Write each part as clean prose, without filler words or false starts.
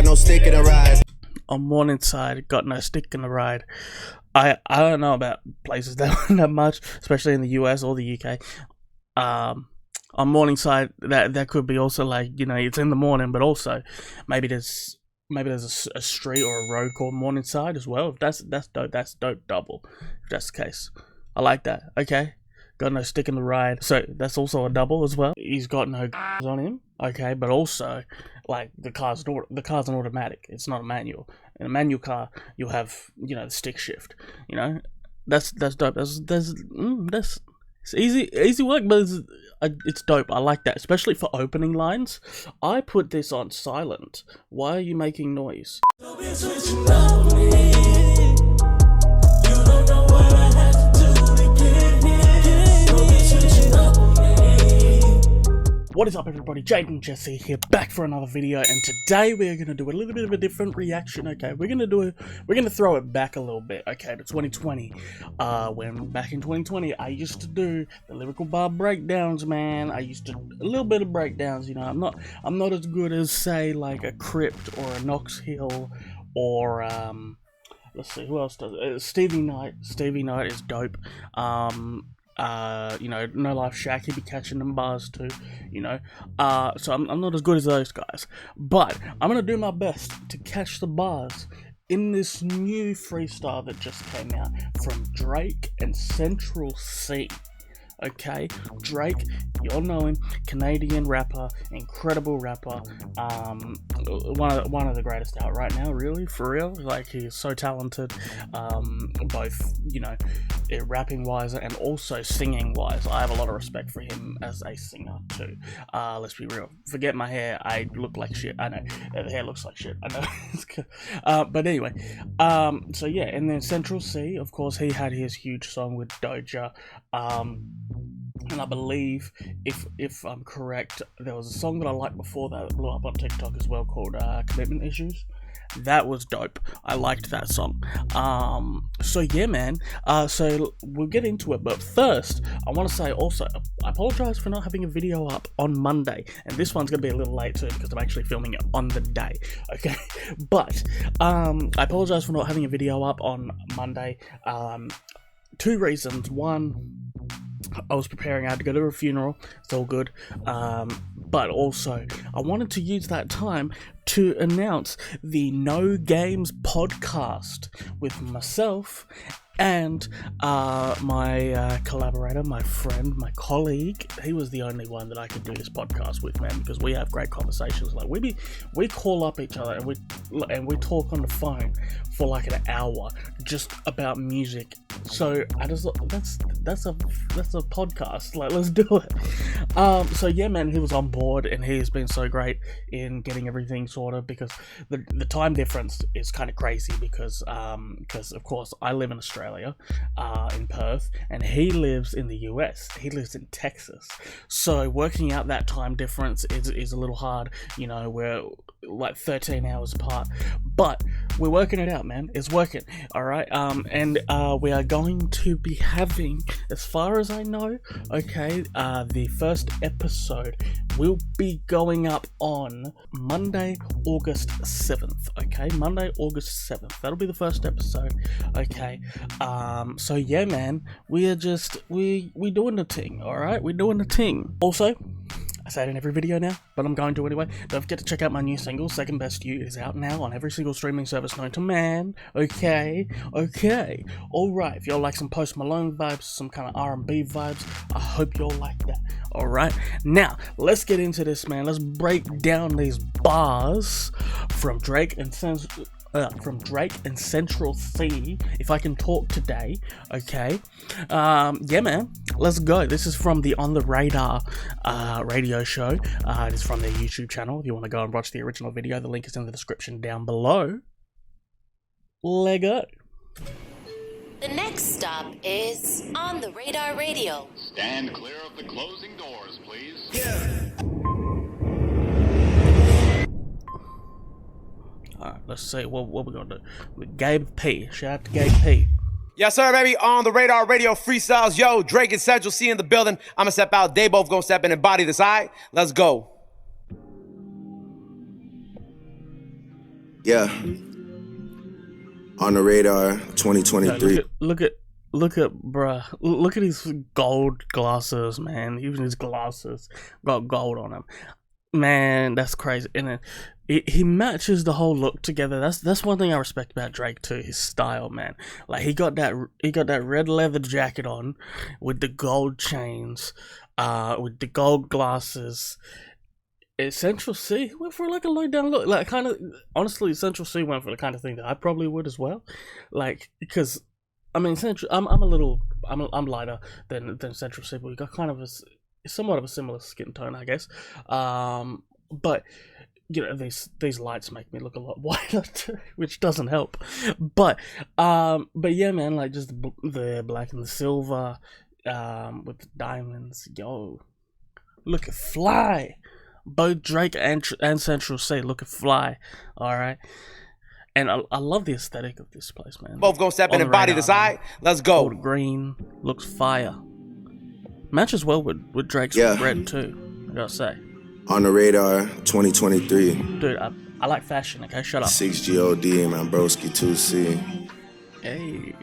side, no stick in the ride. On Morningside, got no stick in the ride. I don't know about places that much, especially in the US or the UK. On Morningside, that could be also like, you know, it's in the morning, but also maybe there's a street or a road called Morningside as well. If that's dope. That's dope double. If that's the case, I like that. Okay, got no stick in the ride, so that's also a double as well. He's got no on him. Okay, but also like the car's an automatic. It's not a manual. In a manual car, you'll have, you know, the stick shift. You know, that's dope. That's it's easy work, but it's dope. I like that, especially for opening lines. I put this on silent. Why are you making noise? What is up, everybody? Jayden Jesse here, back for another video, and today we're gonna do a little bit of a different reaction. Okay, we're gonna throw it back a little bit. Okay, to 2020. When back in 2020, I used to do the lyrical bar breakdowns, man. I used to a little bit of breakdowns. You know, I'm not as good as, say, like a Crypt or a Knox Hill or let's see, who else does it? Stevie Knight. Stevie Knight is dope. You know, No Life Shaq, he'd be catching them bars too, you know. So I'm not as good as those guys, but I'm gonna do my best to catch the bars in this new freestyle that just came out from Drake and Central C. Okay, Drake, you all know him, Canadian rapper, incredible rapper, one of the greatest out right now, really, for real. Like, he's so talented, both, you know, rapping wise and also singing wise. I have a lot of respect for him as a singer too. Let's be real. Forget my hair, I look like shit. I know the hair looks like shit. I know. But anyway, so yeah, and then Central C, of course, he had his huge song with Doja. And I believe, if I'm correct, there was a song that I liked before that blew up on TikTok as well called Commitment Issues. That was dope. I liked that song. So yeah, man. So we'll get into it, but first I want to say also, I apologize for not having a video up on Monday, and this one's gonna be a little late too because I'm actually filming it on the day. Okay, but I apologize for not having a video up on Monday. Two reasons. One, I was preparing, I had to go to a funeral, it's all good, but also, I wanted to use that time to announce the No Games podcast with myself and my collaborator, my friend, my colleague. He was the only one that I could do this podcast with, man, because we have great conversations. Like, we call up each other and we talk on the phone for like an hour just about music. So that's a podcast. Like, let's do it. So yeah, man, he was on board and he has been so great in getting everything sorted, because the time difference is kind of crazy because of course I live in Australia, in Perth, and he lives in the US. He lives in Texas. So working out that time difference is a little hard. You know, we're like 13 hours apart, but we're working it out, man. It's working. All right. And we are going to be having, as far as I know, okay, the first episode will be going up on Monday, August 7th. Okay, Monday, August 7th. That'll be the first episode. Okay. So yeah, man, we are just we doing the thing. All right, we're doing the thing. Also, I say it in every video now, but I'm going to anyway. Don't forget to check out my new single, Second Best You, is out now on every single streaming service known to man. Okay. Alright, if y'all like some Post Malone vibes, some kind of R&B vibes, I hope y'all like that. Alright, now, let's get into this, man. Let's break down these bars from Drake and Central C, if I can talk today. Okay, yeah, man, let's go. This is from the On The Radar radio show. It is from their YouTube channel. If you want to go and watch the original video, the link is in the description down below. Let go. The next stop is On The Radar Radio. Stand clear of the closing doors, please. Yeah. Alright, let's see what we're gonna do with Gabe P. Shout out to Gabe P. Yes, sir, baby. On the Radar Radio freestyles. Yo, Drake and Central C in the building. I'm gonna step out. They both gonna step in and body this. All right, let's go. Yeah. On the radar, No, 2023. look at, bruh. Look at his gold glasses, man. Even his glasses got gold on them. Man, that's crazy. And then he matches the whole look together. That's one thing I respect about Drake too. His style, man. Like he got that red leather jacket on with the gold chains, with the gold glasses. Central C went for like a low down look. Like kind of honestly, Central C went for the kind of thing that I probably would as well. Like because I mean, I'm lighter than Central C, but we got kind of somewhat of a similar skin tone, I guess. But you know, these lights make me look a lot whiter too, which doesn't help. But yeah, man, like just the black and the silver, with the diamonds, yo, look at fly. Both Drake and Central C look at fly. All right. And I love the aesthetic of this place, man. Both gonna step in and body this, alright? Let's go. Gold green looks fire. Matches well with Drake's red too, I gotta say. On the radar, 2023. Dude, I like fashion, okay? Shut up. 6GOD, man, broski 2C. Hey.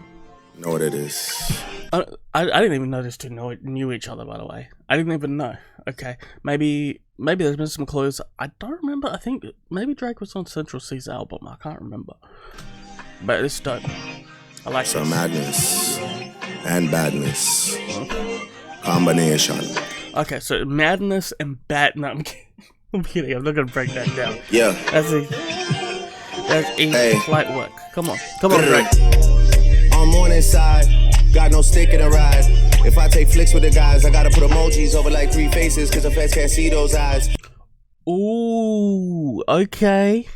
Know what it is. I didn't even know these two knew each other, by the way. I didn't even know. Okay, maybe there's been some clues. I don't remember. I think maybe Drake was on Central C's album. I can't remember. But it's dope. I like Some this. madness and badness. Combination. Okay, so madness and bad. No, I'm kidding. I'm kidding. I'm not gonna break that down. Yeah. That's easy. That's easy. Hey. Light work. Come on, Drake. On morning side, got no stick in the ride. If I take flicks with the guys, I gotta put emojis over like 3 faces, cause the feds can't see those eyes. Ooh, okay.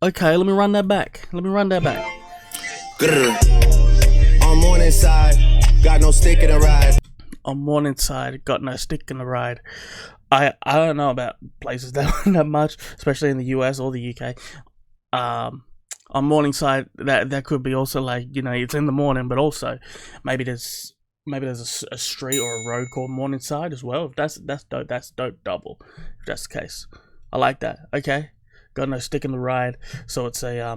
Okay, let me run that back. Grr. On morning side, got no stick in the ride. On morning side, got no stick in the ride. I don't know about places that much, especially in the US or the UK. On morning side, that could be also like, you know, it's in the morning, but also maybe there's a street or a road called Morningside as well. If that's dope. That's dope double. If that's the case, I like that. Okay, got no stick in the ride, so it's a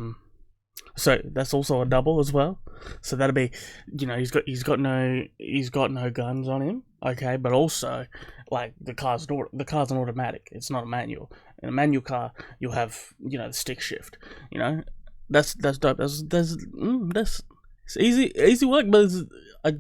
so that's also a double as well. So that'll be, you know, he's got no guns on him. Okay, but also like the car's an automatic. It's not a manual. In a manual car, you'll have, you know, the stick shift. You know, that's dope. That's it's easy work, but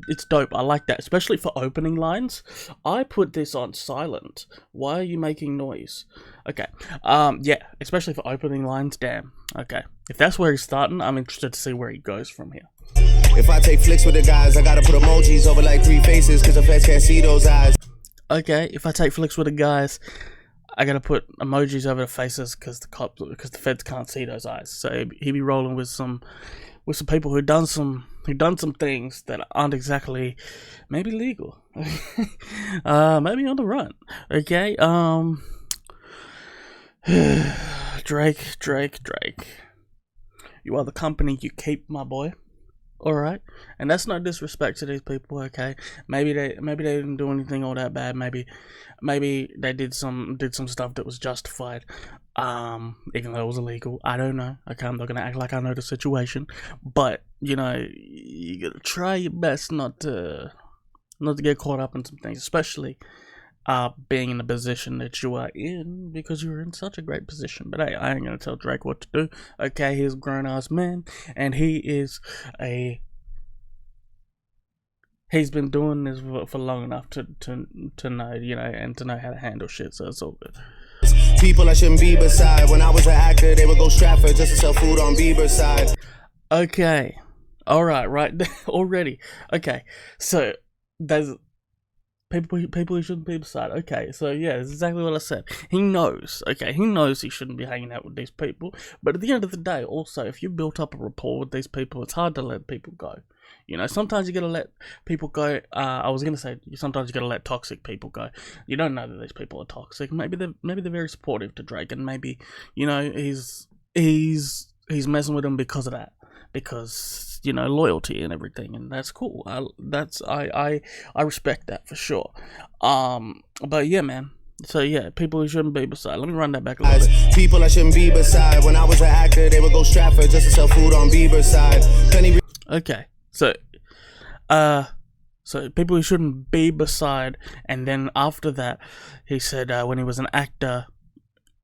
it's dope. I like that, especially for opening lines. I put this on silent. Why are you making noise? Okay, yeah, especially for opening lines. Damn. Okay, if that's where he's starting, I'm interested to see where he goes from here. If I take flicks with the guys, I gotta put emojis over like 3 faces, cause the feds can't see those eyes. Okay, if I take flicks with the guys, I gotta put emojis over the faces because the feds can't see those eyes. So he be rolling with some people who done some things that aren't exactly maybe legal, maybe on the run. Okay, Drake, you are the company you keep, my boy. All right, and that's no disrespect to these people. Okay, maybe they didn't do anything all that bad. Maybe they did some stuff that was justified, even though it was illegal. I don't know. Okay, I'm not gonna act like I know the situation, but you know, you gotta try your best not to get caught up in some things, especially being in the position that you are in, because you're in such a great position. But hey, I ain't gonna tell Drake what to do. Okay, he's a grown-ass man, and he's been doing this for long enough to know, you know, and to know how to handle shit, so it's all good. People I shouldn't be beside. When I was an actor, they would go Stratford just to sell food on Bieber's side. Okay, alright, right, already. Okay, so there's people who shouldn't be beside. Okay, so yeah, that's exactly what I said. He knows. Okay, he knows he shouldn't be hanging out with these people. But at the end of the day, also, if you built up a rapport with these people, it's hard to let people go. You know, sometimes you gotta let people go. I was gonna say sometimes you gotta let toxic people go. You don't know that these people are toxic. Maybe they're very supportive to Drake, and maybe, you know, he's messing with them because of that. Because, you know, loyalty and everything, and that's cool. I respect that for sure. But yeah, man, So yeah, people who shouldn't be beside. Let me run that back a little bit. People I shouldn't be beside. When I was an actor, they would go Stratford just to sell food on Bieber's side. Okay, so people who shouldn't be beside, and then after that, he said when he was an actor,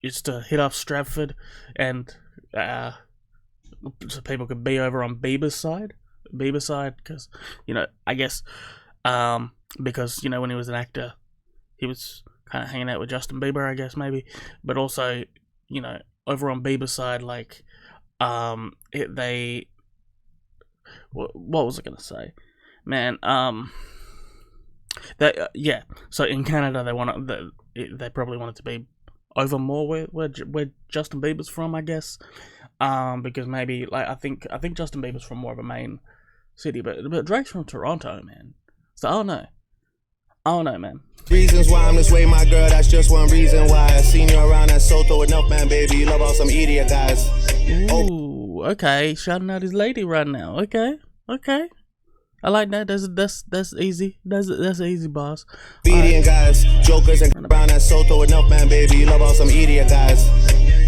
used to hit up Stratford, and so people could be over on Bieber's side, because I guess because when he was an actor, he was kind of hanging out with Justin Bieber, I guess maybe, but also over on Bieber's side, like what was I gonna say, man? Yeah. So in Canada, they probably want it to be over more where Justin Bieber's from, I guess. Because maybe I think Justin Bieber's from more of a main city, but Drake's from Toronto, man. So I don't know, man. Reasons why I'm this way, my girl, that's just one reason why. I seen you around that Soto enough, man, baby. You love all some idiot guys. Ooh, okay. Shouting out his lady right now. Okay. I like that. That's easy. That's easy, boss. Obedient guys, jokers, and around that Soto enough, man, baby. You love all some idiot guys.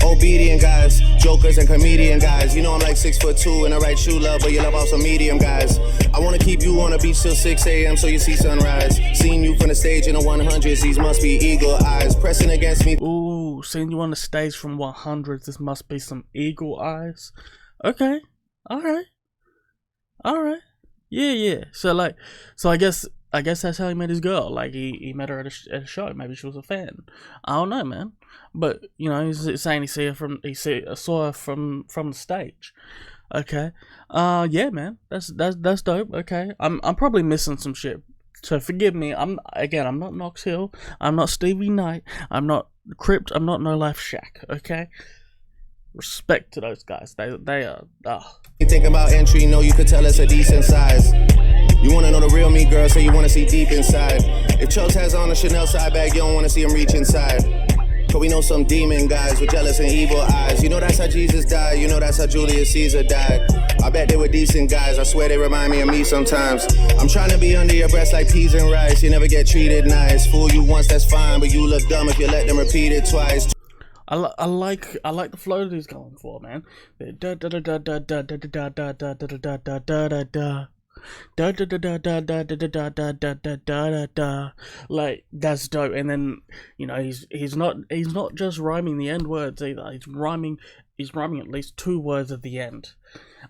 Obedient guys, jokers, and comedian guys. You know I'm like 6'2" in the right shoe, love, but you love all some medium guys. I wanna keep you on the beach till 6 a.m. so you see sunrise. Seen you from the stage in the 100s, these must be eagle eyes pressing against me. Ooh, seeing you on the stage from 100s, this must be some eagle eyes. Okay, all right. Yeah. So I guess that's how he met his girl. Like he met her at a show. Maybe she was a fan. I don't know, man. But he's saying he saw her from the stage. Okay. Yeah, man. That's dope. Okay. I'm probably missing some shit. So forgive me. I'm not Knox Hill. I'm not Stevie Knight. I'm not Crypt. I'm not No Life Shack. Okay. Respect to those guys. They are. You think about entry, know you could tell us a decent size. You wanna know the real me, girl, so you wanna see deep inside. If Chubbs has on a Chanel side bag, you don't wanna see him reach inside. Cause we know some demon guys with jealous and evil eyes. You know that's how Jesus died, you know that's how Julius Caesar died. I bet they were decent guys, I swear they remind me of me sometimes. I'm trying to be under your breast like peas and rice. You never get treated nice. Fool you once, that's fine, but you look dumb if you let them repeat it twice. I like the flow that he's going for, man. Like that's dope. And then he's not just rhyming the end words either. He's rhyming at least 2 words at the end.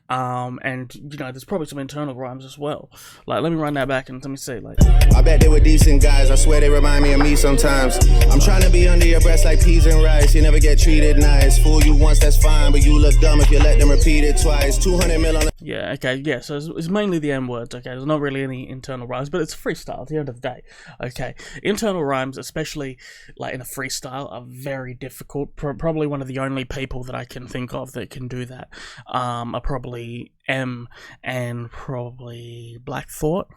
And there's probably some internal rhymes as well. Like, let me run that back and let me see. Like, I bet they were decent guys. I swear they remind me of me sometimes. I'm trying to be under your breast like peas and rice. You never get treated nice. Fool you once, that's fine, but you look dumb if you let them repeat it twice. 200 mil on. Yeah. Okay. Yeah. So it's mainly the N words. Okay. There's not really any internal rhymes, but it's freestyle at the end of the day. Okay. Internal rhymes, especially like in a freestyle, are very difficult. Probably one of the only people that I can think of that can do that. Are probably M and probably Black Thought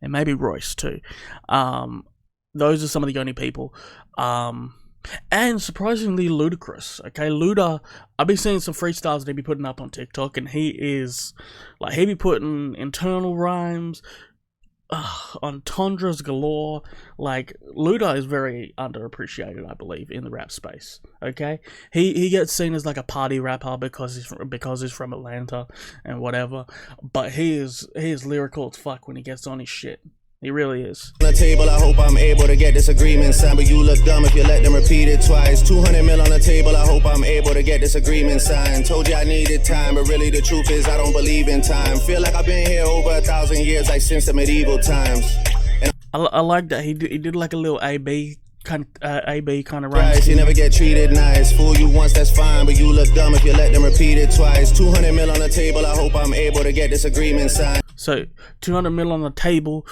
and maybe Royce too. Those are some of the only people. And surprisingly Ludacris. Okay, Luda, I've been seeing some freestyles that he be putting up on TikTok, and he be putting internal rhymes, entendres galore. Like, Luda is very underappreciated, I believe, in the rap space. Okay, he gets seen as like a party rapper because he's from Atlanta and whatever, but he is lyrical as fuck when he gets on his shit. He really is. On the table, I hope I'm able to get this agreement signed, but you look dumb if you let them repeat it twice. 200 mil on the table, I hope I'm able to get this agreement signed. Told you I needed time, but really the truth is I don't believe in time. Feel like I've been here over 1,000 years, like since the medieval times. And I like that he did like a little AB kind of rhyme. You never get treated nice. Fool you once, that's fine, but you look dumb if you let them repeat it twice. 200 mil on the table, I hope I'm able to get this agreement signed. So 200 mil on the table.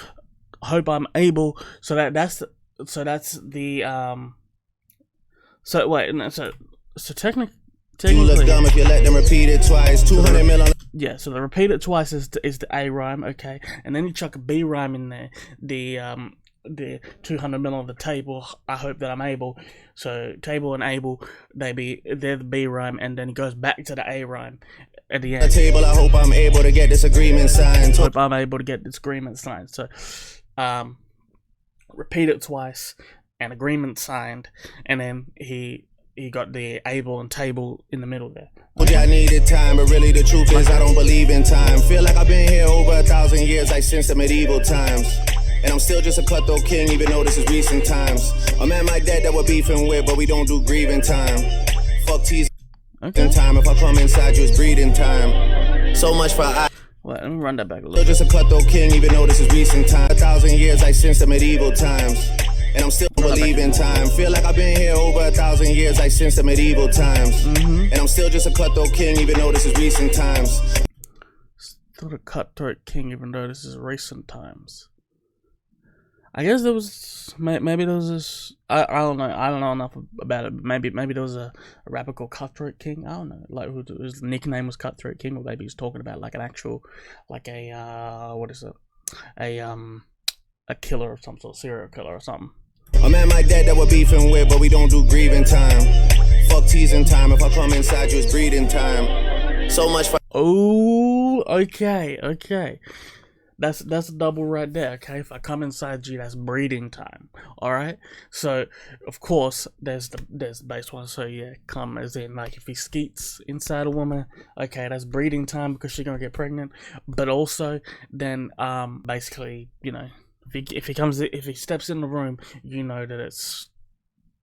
Hope I'm able. So that's the technically you look dumb if you let them repeat it twice. 200 mil on. Yeah, so the repeat it twice is the A rhyme, okay, and then you chuck a B rhyme in there. The 200 mil on the table. I hope that I'm able. So table and able, they're the B rhyme, and then it goes back to the A rhyme at the end. The table, I hope I'm able to get this agreement signed. Hope I'm able to get this agreement signed. So repeat it twice, an agreement signed, and then he got the able and table in the middle there. Yeah, I needed time, but really the truth is I don't believe in time. Feel like I've been here over 1,000 years, like since the medieval times. And I'm still just a cutthroat king, even though this is recent times. A man my dad that we're beefing with, but we don't do grieving time. Fuck teasing time, if I come inside you, it's breeding time. So much for I. Well, let me run that back a little Still just a cutthroat king, even though this is recent time. 1,000 years, like since the medieval times. And I'm still believing time. Feel like I've been here over 1,000 years, like since the medieval times. And I'm still just a cutthroat king, even though this is recent times. Still a cutthroat king, even though this is recent times. I guess there was maybe there was this. I don't know. I don't know enough about it. Maybe there was a rapper called Cutthroat King. I don't know. Like his nickname was Cutthroat King, or maybe he's talking about like an actual, like a what is it? A killer of some sort, serial killer or something. A man my dad that we're beefing with, but we don't do grieving time. Fuck teasing time, if I come inside you, it's breeding time. So much for. Oh, okay. That's a double right there, okay? If I come inside you, that's breeding time. Alright? So of course there's the base one, so yeah, come as in like if he skeets inside a woman, okay, that's breeding time because she's gonna get pregnant. But also then basically, you know, if he steps in the room, you know that it's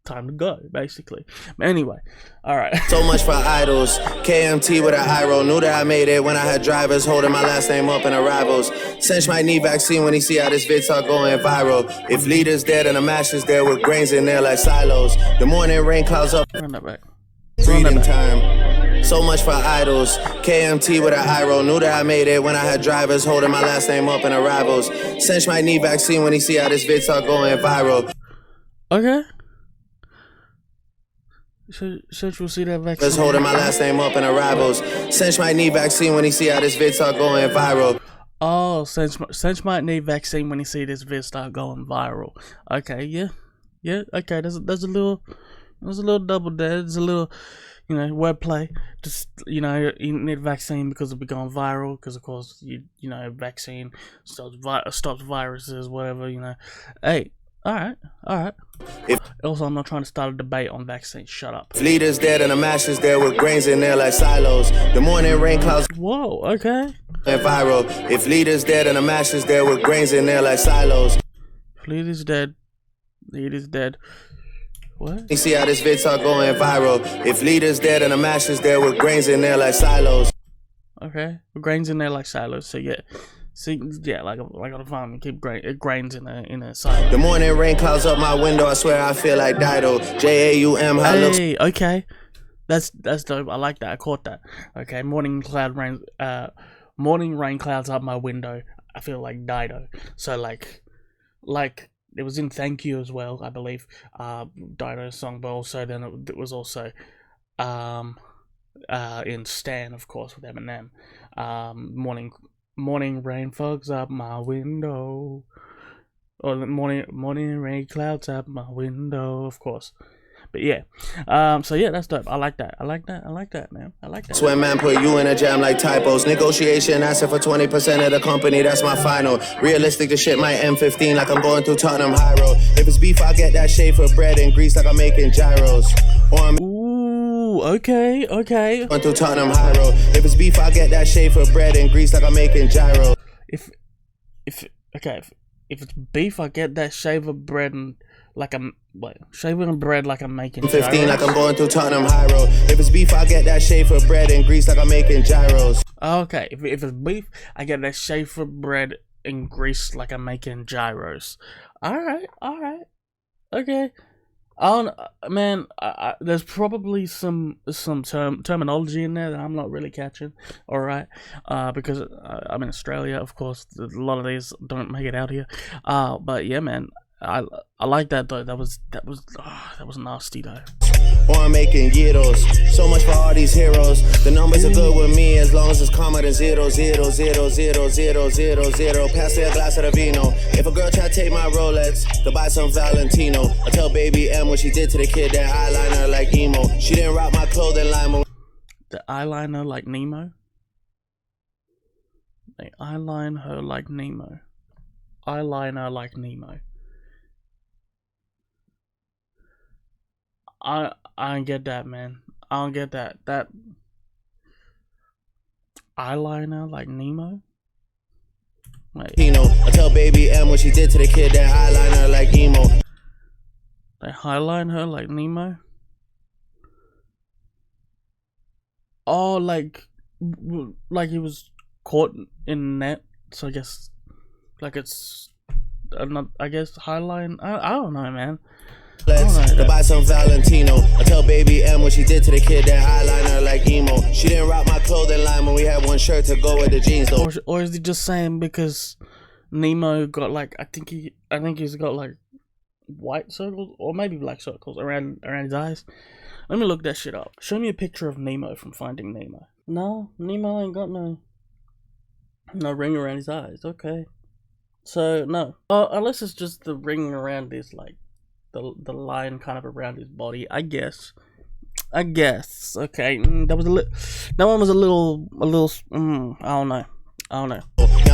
time to go, basically. But anyway, alright. So much for idols. KMT with an eye roll. Knew that I made it when I had drivers holding my last name up in arrivals. Sench might need vaccine when he see how this vid start going viral. If leaders dead and the masses there with grains in there like silos. The morning rain clouds up. Run that back. Breeding time. So much for idols. KMT with an eye roll. Knew that I made it when I had drivers holding my last name up in arrivals. Sench might need vaccine when he see how this vid start going viral. Okay. Should we see that vaccine? Let's holding my last name up in arrivals. Sench might need vaccine when he see how this vid start going viral. Oh, Sench might need vaccine when he see this vid start going viral. Okay, yeah. Okay, there's a little double there. There's a little, you know, wordplay. Just, you know, you need vaccine because it'll be going viral. Because of course, you know, vaccine stops viruses, whatever. You know, hey. All right. Also, I'm not trying to start a debate on vaccines. Shut up. If leaders dead and the masses there with grains in there like silos. The morning rain clouds. Whoa. Okay. Viral. If leaders dead and the masses there with grains in there like silos. If leaders dead. What? You see how this vid start going viral. If leaders dead and the masses there with grains in there like silos. Okay. With grains in there like silos. So yeah. See, yeah, like on the farm, you keep grains in a silo. The morning rain clouds up my window. I swear I feel like Dido. JAUM. How looks. Hey, okay, that's dope. I like that. I caught that. Okay, morning rain clouds up my window. I feel like Dido. So like it was in Thank You as well, I believe. Dido's song, but also then it was also in Stan, of course, with Eminem. Morning rain fogs up my window. Or the morning rain clouds up my window, of course. But yeah. So yeah, that's dope. I like that, man. I like that. Swear man put you in a jam like typos. Negotiation asking for 20% of the company, that's my final. Realistic the shit might M15 like I'm going through Tottenham High Road. If it's beef, I get that shade for bread and grease like I'm making gyros. Or I'm okay. going through Tottenham High Road. If it's beef, I get that shade for bread and grease like I'm making gyros. If it's beef, I get that shaver bread and like I'm shaving bread like I'm making 15 gyros. like I'm going through Tottenham High Road. If it's beef, I get that shade for bread and grease like I'm making gyros. Okay, if it's beef, I get that shaver bread and grease like I'm making gyros. All right, okay. Man, there's probably some terminology in there that I'm not really catching. All right, because I'm in Australia, of course. A lot of these don't make it out here. But yeah, man, I like that though. That was nasty though. Or I'm making gyros. So much for all these heroes. The numbers are good with me as long as it's calmer than 0, 0, 0, 0, 0, 0, 0. Pass me a glass of the vino. If a girl try to take my Rolex to buy some Valentino, I tell baby M what she did to the kid that eyeliner like emo. She didn't rock my clothing line. The eyeliner like Nemo. They eyeline her like Nemo. Eyeliner like Nemo. I don't get that, man. I don't get that. That eyeliner like Nemo. Wait, I tell baby M what she did to the kid that eyeliner like emo. they highline her like Nemo. Oh, like he was caught in net. So I guess, like it's, I guess highline. I don't know, man. To buy some Valentino. I tell baby M what she did to the kid that eyeliner like emo. She didn't rock my clothing line when we had one shirt to go with the jeans though. Or is he just saying because Nemo got like I think he's got like white circles or maybe black circles around his eyes. Let me look that shit up. Show me a picture of Nemo from Finding Nemo. No, Nemo ain't got no ring around his eyes. Okay, so no. Unless it's just the ring around his like the line kind of around his body. I guess. Okay, that one was a little. I don't know. Now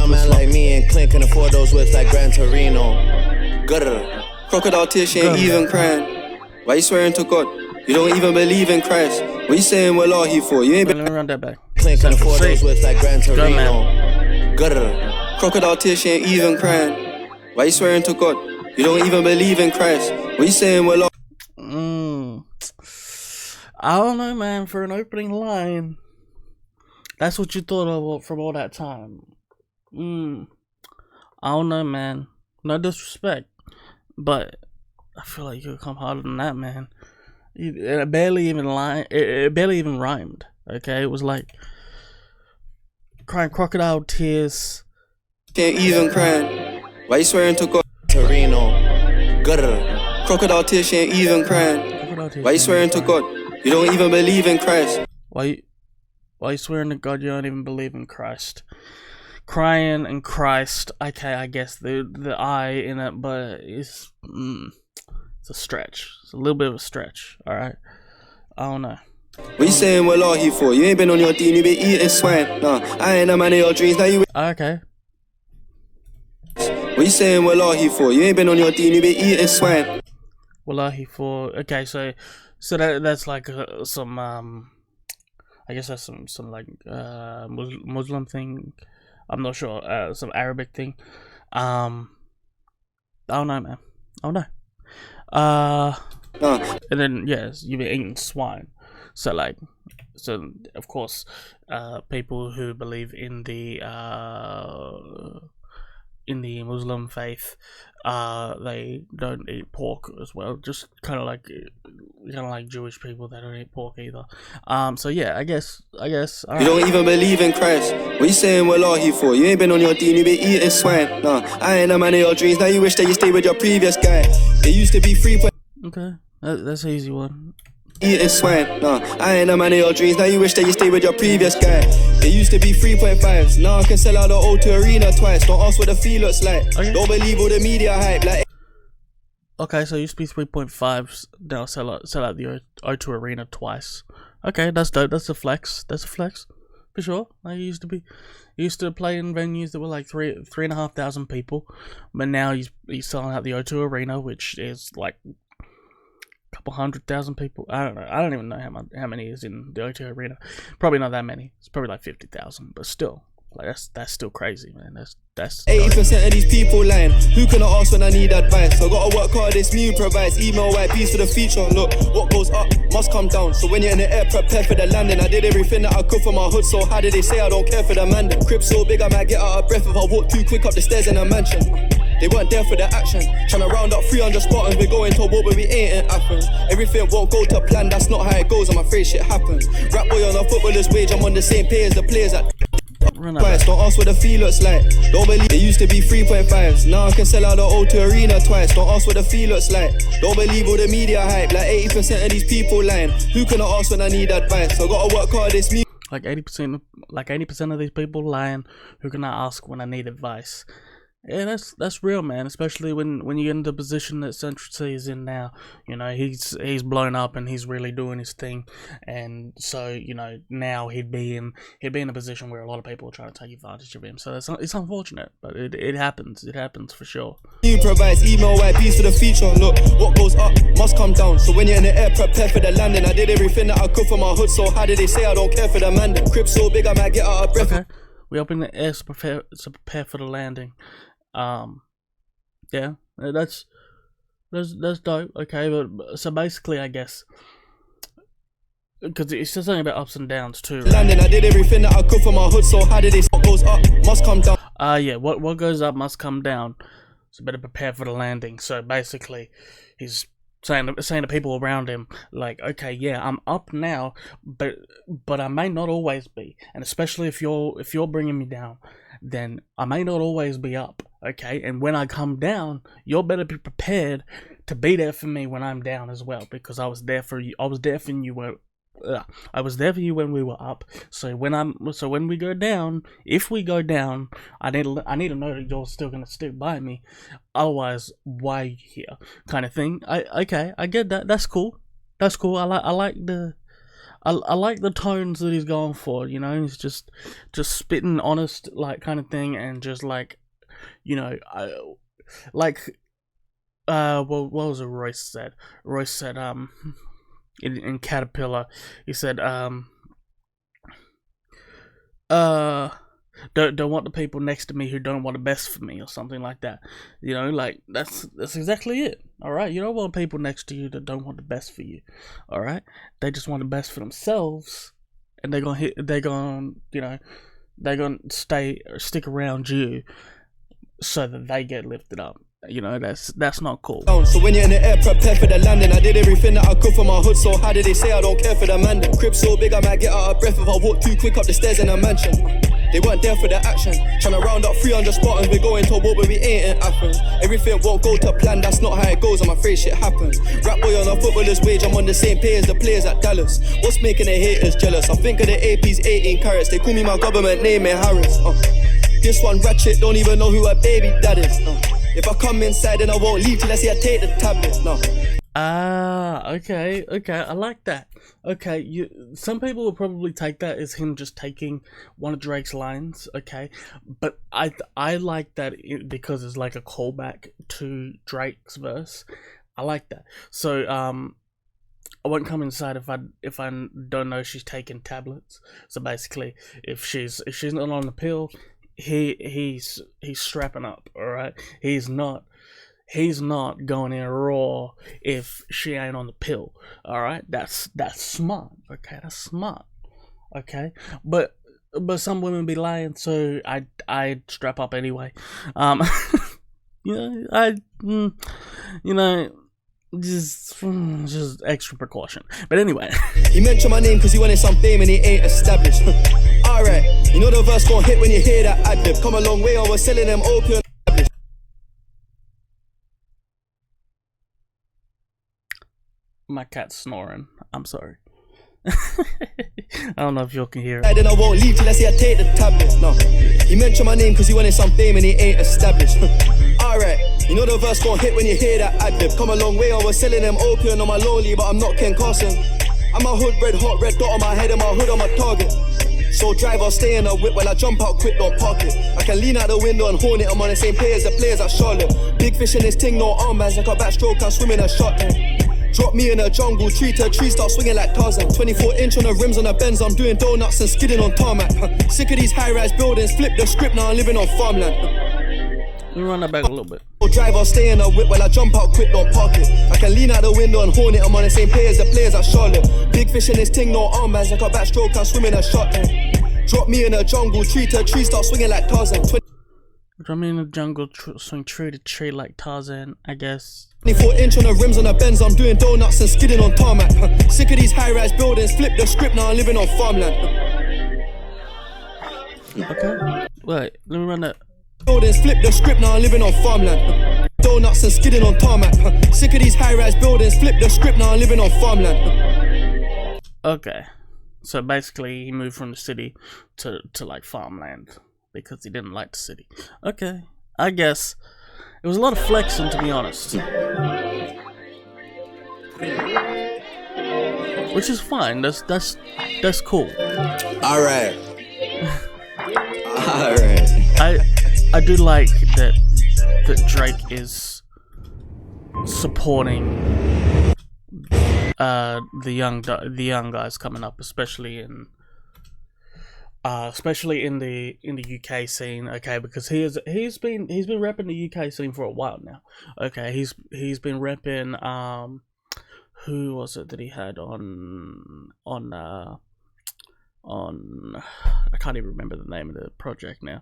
man like me and Clint can afford those whips like Gran Torino. Gutter. Crocodile tears, she ain't even crying. Why you swearing to God? You don't even believe in Christ. What you saying, well, are he for? You ain't Let me run that back. Clint can afford those whips like Gran Torino. Gutter. Crocodile tears, she ain't even crying. Why you swearing to God? You don't even believe in Christ. What you saying, well, I don't know, man. For an opening line, that's what you thought of from all that time. I don't know, man. No disrespect, but I feel like you could come harder than that, man. It barely even rhymed. Okay, it was like crying crocodile tears. Can't even crying. Why you swearing to God? Torino. Gutter. Crocodile tears, she ain't even crying. Why you swearing to God? You don't even believe in Christ. Why you swearing to God you don't even believe in Christ? Crying and Christ. Okay, I guess the I in it, but it's a stretch. It's a little bit of a stretch. All right. I don't know. What you saying, well, are he for? You ain't been on your dean, you been eating swine. Nah, I ain't a man of your dreams, now you. Okay. What you saying, well, are he for? You ain't been on your dean, you been eating swine. Wallahi for okay, so that's like some I guess that's some like Muslim thing. I'm not sure. Some Arabic thing. I don't know, man. I don't know. And then yes, you've been eating swine. So of course, people who believe in the Muslim faith, they don't eat pork as well. Just kind of like Jewish people, they don't eat pork either. So yeah, I guess. You don't even believe in Christ. What you saying, well, are he for? You ain't been on your dean, you been eating swine. Nah, I ain't a man of your dreams. Now you wish that you stayed with your previous guy. It used to be 3. Okay, that's an easy one. Eating swine, nah, I ain't a man of your dreams. Now you wish that you stayed with your previous guy. It used to be 3.5s. Now I can sell out the O2 Arena twice. Don't ask what the fee looks like. Okay. Don't believe all the media hype. Like. Okay, so it used to be 3.5s. Now sell out the O2 Arena twice. Okay, that's dope. That's a flex. For sure. Like used to play in venues that were like 3,500 people, but now he's selling out the O2 Arena, which is like couple 100,000 people. I don't know. I don't even know how many is in the O2 Arena. Probably not that many. It's probably like 50,000. But still, like that's still crazy, man. That's 80% of these people lying. Who can I ask when I need advice? I gotta work hard. This me provides. Email white piece for the future. Look, what goes up must come down. So when you're in the air, prepare for the landing. I did everything that I could for my hood. So how did they say I don't care for the man? The crib so big I might get out of breath if I walk too quick up the stairs in a mansion. They weren't there for the action. Tryna round up 300 Spartans. We're going to war, but we ain't in Athens. Everything won't go to plan. That's not how it goes. I'm afraid shit happens. Rap boy on a footballer's wage. I'm on the same pay as the players that. Twice. Don't ask what the fee looks like. Don't believe it used to be 3.5s. Now I can sell out the O2 Arena twice. Don't ask what the fee looks like. Don't believe all the media hype. Like 80% of these people lying. Who can I ask when I need advice? I gotta work hard. This me. Like 80% of these people lying. Who can I ask when I need advice? Yeah, that's real, man. Especially when you get into the position that Central C is in now. You know, he's blown up and he's really doing his thing, and so you know now he'd be in a position where a lot of people are trying to take advantage of him. So it's unfortunate, but it happens. It happens for sure. Improvise, email YPs for the feature. Look, what goes up must come down. So when you're in the air, prepare for the landing. I did everything that I could for my hood. So how did they say I don't care for the man? The crib so big I might get out of breath. Okay, we open the air to prepare for the landing. Yeah, that's dope. Okay, but so basically, I guess, because it says something about ups and downs too. Right? Landing, I did everything that I could for my hood. So how did they say what goes up must come down? Yeah, what goes up must come down. So better prepare for the landing. So basically, he's saying to people around him, like, okay, yeah, I'm up now, but I may not always be, and especially if you're bringing me down, then I may not always be up, okay? And when I come down, you'll better be prepared to be there for me when I'm down as well, because I was there for you. I was there for you when we were up. So when we go down, if we go down, I need to know that you're still gonna stick by me. Otherwise, why are you here? Kind of thing. I get that. That's cool. I like the tones that he's going for, you know. He's just spitting honest, like, kind of thing, and just like, you know, what was it Royce said? Royce said, in Caterpillar, he said, don't want the people next to me who don't want the best for me, or something like that. You know, like that's exactly it. All right, you don't want people next to you that don't want the best for you. All right, they just want the best for themselves, and they're gonna stick around you so that they get lifted up. You know, that's not cool. So when you're in the air, prepare for the landing. I did everything that I could for my hood. So how did they say I don't care for the man? The crib so big I might get out of breath if I walk too quick up the stairs in a mansion. They weren't there for the action. Tryna round up 300 Spartans. We're going to war, but we ain't in Athens. Everything won't go to plan, that's not how it goes. I'm afraid shit happens. Rap boy on a footballer's wage, I'm on the same pay as the players at Dallas. What's making the haters jealous? I think of the AP's 18 carats. They call me my government name in Harris. This one ratchet, don't even know who her baby dad is. If I come inside, then I won't leave till I see I take the tablets. Okay, I like that. Okay, some people will probably take that as him just taking one of Drake's lines, okay? But I like that because it's like a callback to Drake's verse. I like that. So, I won't come inside if I don't know she's taking tablets. So basically, if she's not on the pill, he's strapping up, alright? He's not going in raw if she ain't on the pill. Alright? That's smart. Okay, that's smart. Okay? But some women be lying, so I strap up anyway. Just extra precaution. But anyway. He mentioned my name cause he wanted some fame and he ain't established. Alright, you know the verse gon' hit when you hear that ad-lib. Come a long way, I was selling them opium. My cat's snoring. I'm sorry. I don't know if y'all can hear it. Then I won't leave till I see I take the tablets. No, he mentioned my name cause he wanted some fame and he ain't established. Alright, you know the verse gon' hit when you hear that ad-lib. Come a long way, I was selling them opium on my lonely, but I'm not Ken Carson. I'm a hood red, hot red dot on my head and my hood on my target. So driver, stay in a whip while I jump out quick, don't park it. I can lean out the window and horn it, I'm on the same pay as the players at Charlotte. Big fish in this ting, no armbands, like a backstroke, I'm swimming a shot then. Drop me in a jungle, tree to tree, start swinging like Tarzan. 24-inch on the rims on the Benz, I'm doing donuts and skidding on tarmac. Sick of these high-rise buildings, flip the script, now I'm living on farmland. Let me run that back a little bit. Driver, stay in a whip while I jump out quick, don't park it. I can lean out the window and horn it, I'm on the same pay as the players at Charlotte. Big fish in this ting, no armbands, like a backstroke, I'm swimming a shot then. Drop me in a jungle, tree to tree, start swinging like Tarzan. Drop me in the jungle, swing tree to tree like Tarzan, I guess. 24-inch on the rims on the Benz, I'm doing donuts and skidding on tarmac. Sick of these high-rise buildings, flip the script, now I'm living on farmland. Okay, wait, let me run that. Buildings, flip the script, now I'm living on farmland. Donuts and skidding on tarmac. Sick of these high-rise buildings, flip the script, now I'm living on farmland. Okay, so basically he moved from the city to like farmland because he didn't like the city. Okay, I guess it was a lot of flexing, to be honest, which is fine. That's cool. All right. All right. I do like that Drake is supporting the young guys coming up, especially in the UK scene. Okay, because he's been repping the UK scene for a while now. Okay, he's been repping who was it that he had on I can't even remember the name of the project now.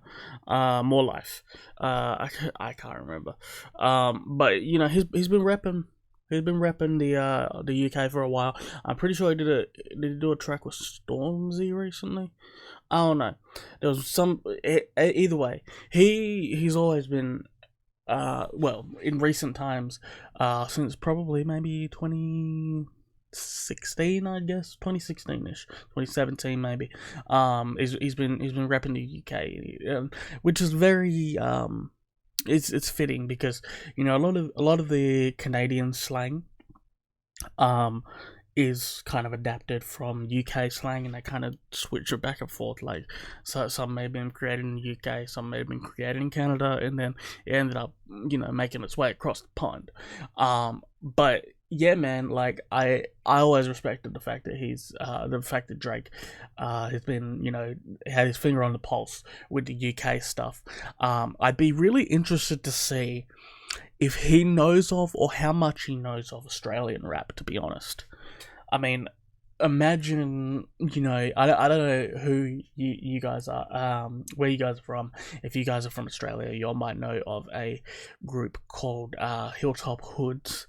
More Life. I can't remember. But you know, he's been repping the UK for a while. I'm pretty sure did he do a track with Stormzy recently? I don't know. There was some. Either way, he's always been. Well, in recent times, since probably maybe 2016, I guess 2016ish, 2017 maybe. He's been repping the UK, which is very it's fitting because you know a lot of the Canadian slang is kind of adapted from UK slang, and they kind of switch it back and forth. Like, so some may have been created in the UK, some may have been created in Canada, and then it ended up, you know, making its way across the pond. But yeah, man, like I always respected the fact that Drake has been, you know, had his finger on the pulse with the UK stuff. I'd be really interested to see if he knows of, or how much he knows of, Australian rap, to be honest. I mean, imagine, you know, I don't know who you guys are, where you guys are from. If you guys are from Australia, you all might know of a group called Hilltop Hoods.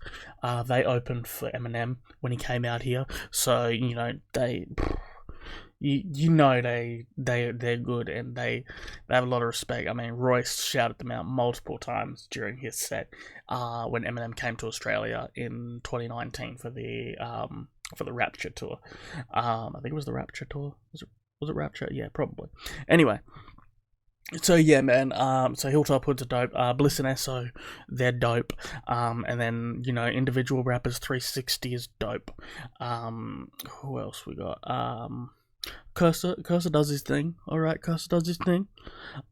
They opened for Eminem when he came out here, so you know they're good, and they have a lot of respect. I mean, Royce shouted them out multiple times during his set when Eminem came to Australia in 2019 for the Rapture tour. I think it was the Rapture tour. Was it Rapture? Yeah, probably. Anyway, so yeah, man. So Hilltop Hoods are dope. Bliss and Esso, they're dope. And then, you know, individual rappers, 360 is dope. Who else we got? Cursor does his thing. Alright, Cursor does his thing.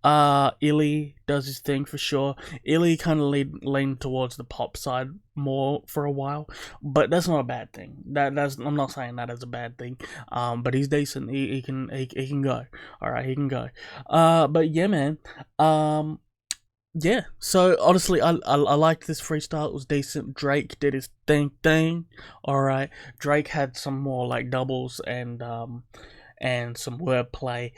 Illy does his thing for sure. Illy kind of leaned towards the pop side more for a while, but that's not a bad thing. That's I'm not saying that as a bad thing. But he's decent. He can go. Alright, he can go. But yeah, man. Yeah, so honestly, I liked this freestyle. It was decent. Drake did his thing. Alright, Drake had some more like doubles and some wordplay.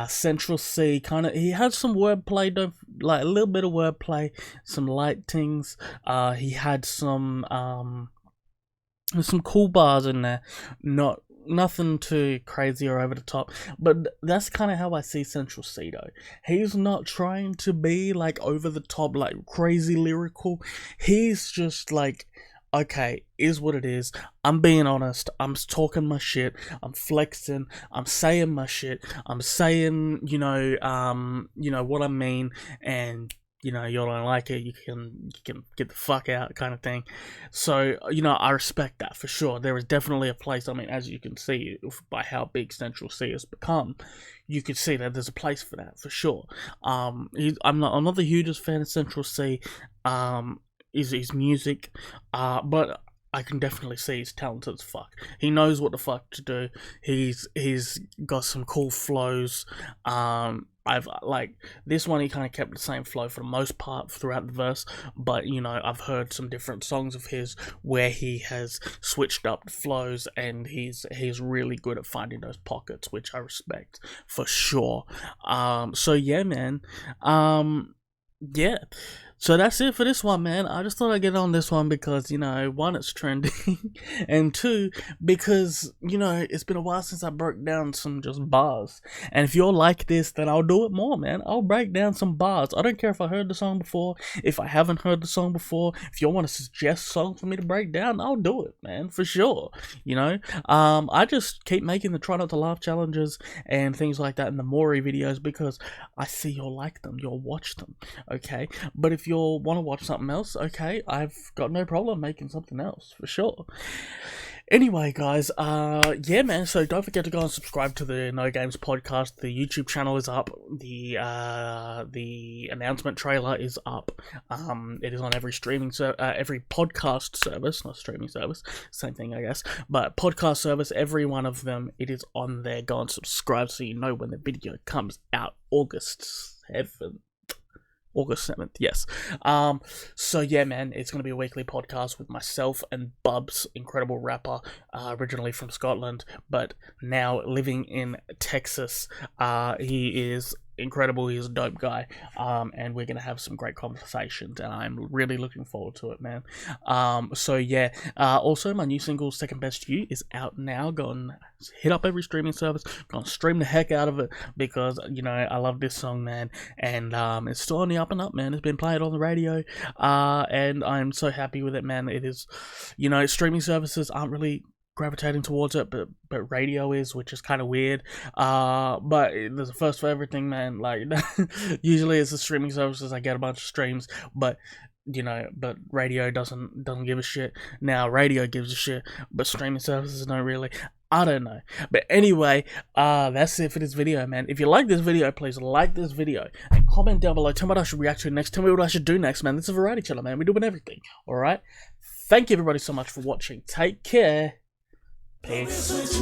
Central C he had some wordplay, like a little bit of wordplay, some light things. He had some cool bars in there. Nothing too crazy or over the top, but that's kind of how I see Central C though. He's not trying to be like over the top, like crazy lyrical. He's just like, okay, is what it is. I'm being honest. I'm talking my shit. I'm flexing. I'm saying my shit. I'm saying, you know what I mean, and you know, you don't like it, you can get the fuck out, kind of thing. So, you know, I respect that for sure. There is definitely a place. I mean, as you can see by how big Central C has become, you can see that there's a place for that for sure. I'm not the hugest fan of Central C. His music, but I can definitely see he's talented as fuck. He knows what the fuck to do. He's got some cool flows. I've like this one. He kind of kept the same flow for the most part throughout the verse, but you know, I've heard some different songs of his where he has switched up the flows, and he's really good at finding those pockets, which I respect for sure. So yeah, man. Yeah. So that's it for this one, man. I just thought I'd get on this one because, you know, one, it's trending, and two, because, you know, it's been a while since I broke down some just bars. And if you're like this, then I'll do it more, man. I'll break down some bars. I don't care if I heard the song before, if I haven't heard the song before. If you want to suggest songs for me to break down, I'll do it, man, for sure. You know, I just keep making the Try Not to Laugh challenges and things like that in the Maury videos because I see you'll like them, you'll watch them, okay? But if you'll want to watch something else, okay, I've got no problem making something else, for sure. Anyway, guys, yeah, man, so don't forget to go and subscribe to the No Games podcast. The YouTube channel is up. The announcement trailer is up. It is on every every podcast service, not streaming service, same thing, I guess, but podcast service, every one of them, it is on there. Go and subscribe so you know when the video comes out, August 7th, yes. So yeah, man, it's going to be a weekly podcast with myself and Bubs, incredible rapper, originally from Scotland, but now living in Texas. He is incredible, he's a dope guy, and we're gonna have some great conversations, and I'm really looking forward to it, man. So yeah, also my new single Second Best You is out now. Go and hit up every streaming service, go and stream the heck out of it, because, you know, I love this song, man, and it's still on the up and up, man. It's been played on the radio, and I'm so happy with it, man. It is, you know, streaming services aren't really gravitating towards it, but radio is, which is kind of weird, but there's a first for everything, man. Like, usually it's the streaming services I get a bunch of streams, but, you know, but radio doesn't give a shit. Now radio gives a shit, but streaming services don't really. I don't know. But anyway, that's it for this video, man. If you like this video, please like this video and comment down below. Tell me what I should react to next. Tell me what I should do next, man. This is a variety channel, man. We're doing everything. Alright? Thank you everybody so much for watching. Take care. Peace.